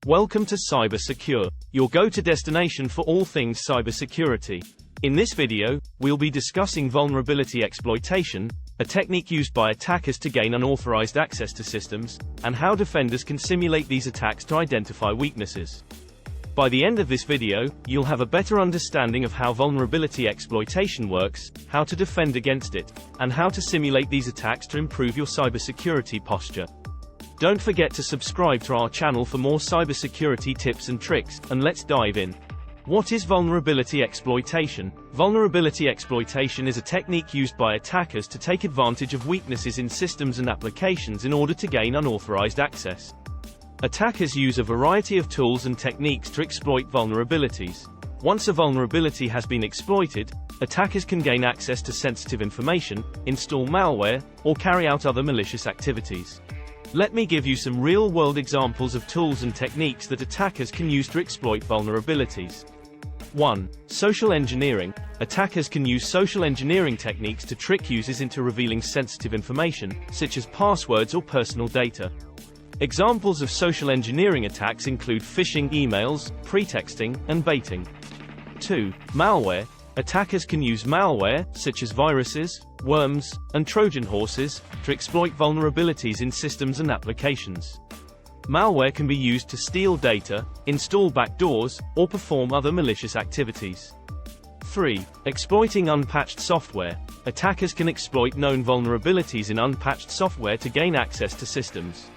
Welcome to CyberSecure, your go-to destination for all things cybersecurity. In this video, we'll be discussing vulnerability exploitation, a technique used by attackers to gain unauthorized access to systems, and how defenders can simulate these attacks to identify weaknesses. By the end of this video, you'll have a better understanding of how vulnerability exploitation works, how to defend against it, and how to simulate these attacks to improve your cybersecurity posture. Don't forget to subscribe to our channel for more cybersecurity tips and tricks, and let's dive in. What is vulnerability exploitation? Vulnerability exploitation is a technique used by attackers to take advantage of weaknesses in systems and applications in order to gain unauthorized access. Attackers use a variety of tools and techniques to exploit vulnerabilities. Once a vulnerability has been exploited, attackers can gain access to sensitive information, install malware, or carry out other malicious activities. Let me give you some real-world examples of tools and techniques that attackers can use to exploit vulnerabilities. 1. Social engineering. Attackers can use social engineering techniques to trick users into revealing sensitive information, such as passwords or personal data. Examples of social engineering attacks include phishing emails, pretexting, and baiting. 2. Malware. Attackers can use malware, such as viruses, worms, and Trojan horses, to exploit vulnerabilities in systems and applications. Malware can be used to steal data, install backdoors, or perform other malicious activities. 3. Exploiting unpatched software. Attackers can exploit known vulnerabilities in unpatched software to gain access to systems.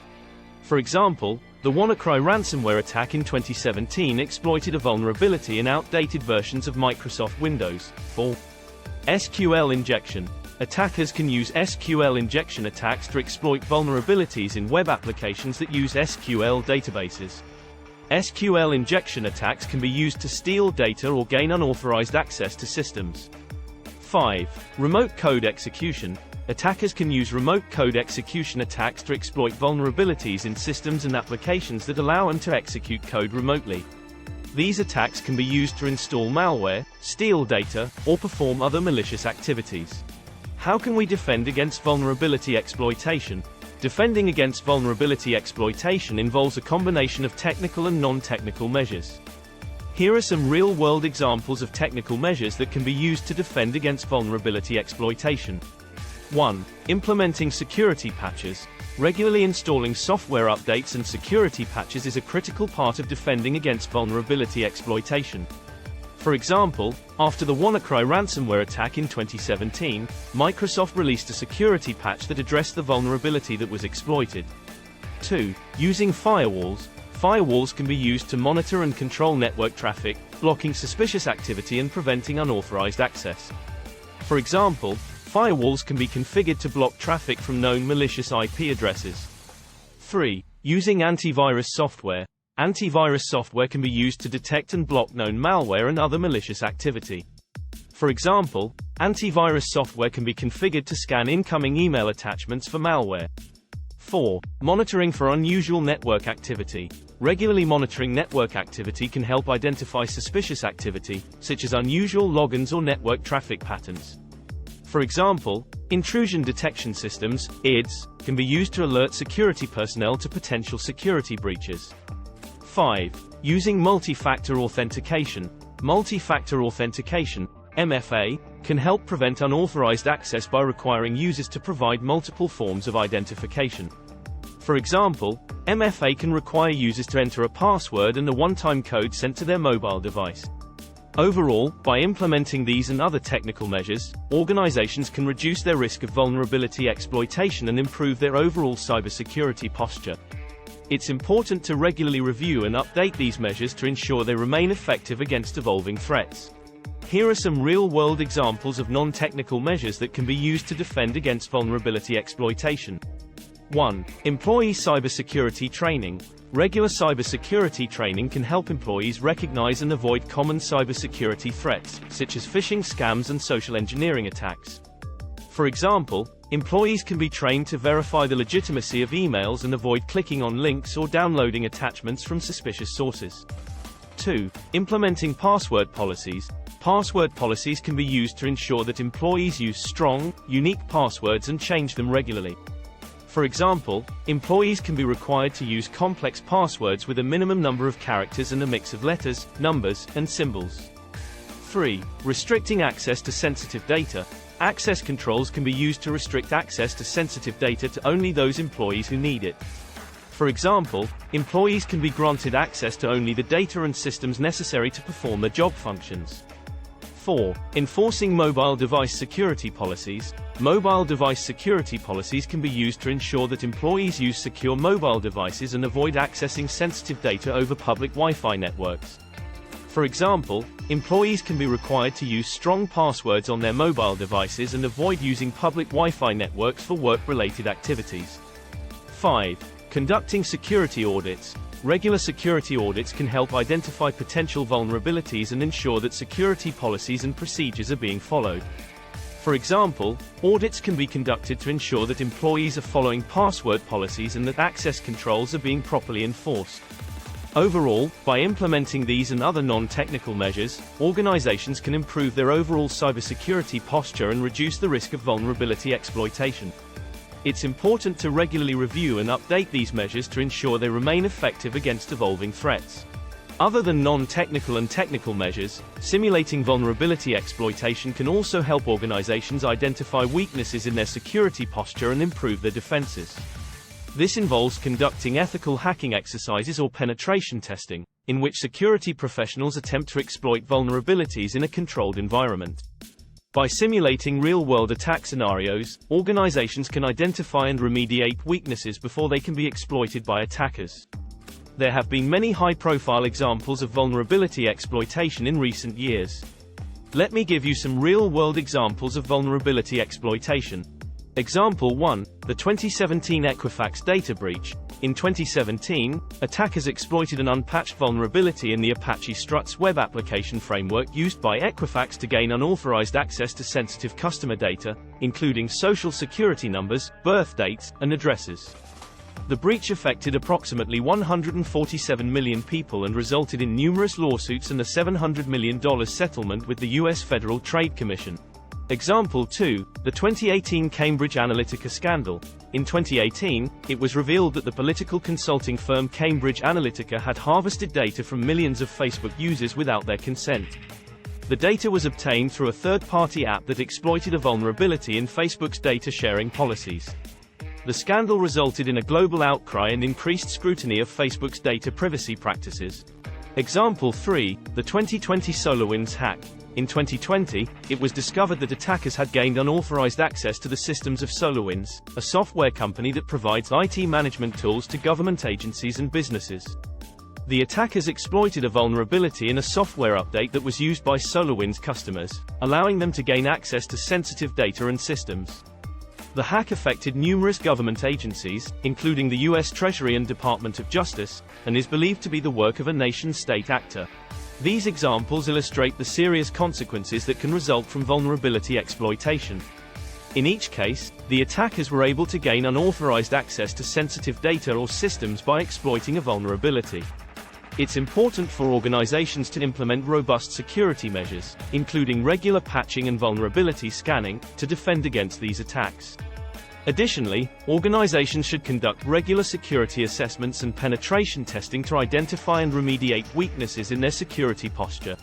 For example, the WannaCry ransomware attack in 2017 exploited a vulnerability in outdated versions of Microsoft Windows. 4. SQL injection. Attackers can use SQL injection attacks to exploit vulnerabilities in web applications that use SQL databases. SQL injection attacks can be used to steal data or gain unauthorized access to systems. 5. Remote code execution. Attackers can use remote code execution attacks to exploit vulnerabilities in systems and applications that allow them to execute code remotely. These attacks can be used to install malware, steal data, or perform other malicious activities. How can we defend against vulnerability exploitation? Defending against vulnerability exploitation involves a combination of technical and non-technical measures. Here are some real-world examples of technical measures that can be used to defend against vulnerability exploitation. 1. Implementing security patches. Regularly installing software updates and security patches is a critical part of defending against vulnerability exploitation. For example, after the WannaCry ransomware attack in 2017, Microsoft released a security patch that addressed the vulnerability that was exploited. 2. Using firewalls. Firewalls can be used to monitor and control network traffic, blocking suspicious activity and preventing unauthorized access. For example, firewalls can be configured to block traffic from known malicious IP addresses. 3. Using antivirus software. Antivirus software can be used to detect and block known malware and other malicious activity. For example, antivirus software can be configured to scan incoming email attachments for malware. 4. Monitoring for unusual network activity. Regularly monitoring network activity can help identify suspicious activity, such as unusual logins or network traffic patterns. For example, intrusion detection systems, IDS, can be used to alert security personnel to potential security breaches. 5. Using multi-factor authentication. Multi-factor authentication, MFA, can help prevent unauthorized access by requiring users to provide multiple forms of identification. For example, MFA can require users to enter a password and a one-time code sent to their mobile device. Overall, by implementing these and other technical measures, organizations can reduce their risk of vulnerability exploitation and improve their overall cybersecurity posture. It's important to regularly review and update these measures to ensure they remain effective against evolving threats. Here are some real-world examples of non-technical measures that can be used to defend against vulnerability exploitation. 1. Employee cybersecurity training. Regular cybersecurity training can help employees recognize and avoid common cybersecurity threats, such as phishing scams and social engineering attacks. For example, employees can be trained to verify the legitimacy of emails and avoid clicking on links or downloading attachments from suspicious sources. 2. Implementing password policies. Password policies can be used to ensure that employees use strong, unique passwords and change them regularly. For example, employees can be required to use complex passwords with a minimum number of characters and a mix of letters, numbers, and symbols. 3. Restricting access to sensitive data. Access controls can be used to restrict access to sensitive data to only those employees who need it. For example, employees can be granted access to only the data and systems necessary to perform their job functions. 4. Enforcing mobile device security policies. Mobile device security policies can be used to ensure that employees use secure mobile devices and avoid accessing sensitive data over public Wi-Fi networks. For example, employees can be required to use strong passwords on their mobile devices and avoid using public Wi-Fi networks for work-related activities. 5. Conducting security audits. Regular security audits can help identify potential vulnerabilities and ensure that security policies and procedures are being followed. For example, audits can be conducted to ensure that employees are following password policies and that access controls are being properly enforced. Overall, by implementing these and other non-technical measures, organizations can improve their overall cybersecurity posture and reduce the risk of vulnerability exploitation. It's important to regularly review and update these measures to ensure they remain effective against evolving threats. Other than non-technical and technical measures, simulating vulnerability exploitation can also help organizations identify weaknesses in their security posture and improve their defenses. This involves conducting ethical hacking exercises or penetration testing, in which security professionals attempt to exploit vulnerabilities in a controlled environment. By simulating real-world attack scenarios, organizations can identify and remediate weaknesses before they can be exploited by attackers. There have been many high-profile examples of vulnerability exploitation in recent years. Let me give you some real-world examples of vulnerability exploitation. Example 1, the 2017 Equifax data breach. In 2017, attackers exploited an unpatched vulnerability in the Apache Struts web application framework used by Equifax to gain unauthorized access to sensitive customer data, including social security numbers, birth dates, and addresses. The breach affected approximately 147 million people and resulted in numerous lawsuits and a $700 million settlement with the U.S. Federal Trade Commission. Example 2, the 2018 Cambridge Analytica scandal. In 2018, it was revealed that the political consulting firm Cambridge Analytica had harvested data from millions of Facebook users without their consent. The data was obtained through a third-party app that exploited a vulnerability in Facebook's data sharing policies. The scandal resulted in a global outcry and increased scrutiny of Facebook's data privacy practices. Example 3, the 2020 SolarWinds hack. In 2020, it was discovered that attackers had gained unauthorized access to the systems of SolarWinds, a software company that provides IT management tools to government agencies and businesses. The attackers exploited a vulnerability in a software update that was used by SolarWinds customers, allowing them to gain access to sensitive data and systems. The hack affected numerous government agencies, including the U.S. Treasury and Department of Justice, and is believed to be the work of a nation-state actor. These examples illustrate the serious consequences that can result from vulnerability exploitation. In each case, the attackers were able to gain unauthorized access to sensitive data or systems by exploiting a vulnerability. It's important for organizations to implement robust security measures, including regular patching and vulnerability scanning, to defend against these attacks. Additionally, organizations should conduct regular security assessments and penetration testing to identify and remediate weaknesses in their security posture.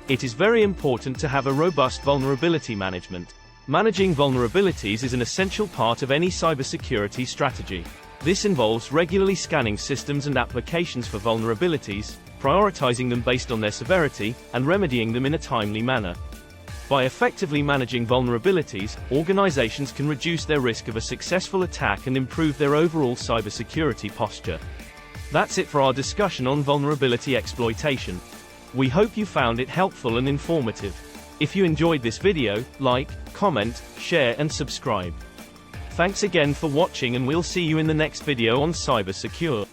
It is very important to have a robust vulnerability management. Managing vulnerabilities is an essential part of any cybersecurity strategy. This involves regularly scanning systems and applications for vulnerabilities, prioritizing them based on their severity, and remedying them in a timely manner. By effectively managing vulnerabilities, organizations can reduce their risk of a successful attack and improve their overall cybersecurity posture. That's it for our discussion on vulnerability exploitation. We hope you found it helpful and informative. If you enjoyed this video, like, comment, share and subscribe. Thanks again for watching, and we'll see you in the next video on cybersecure.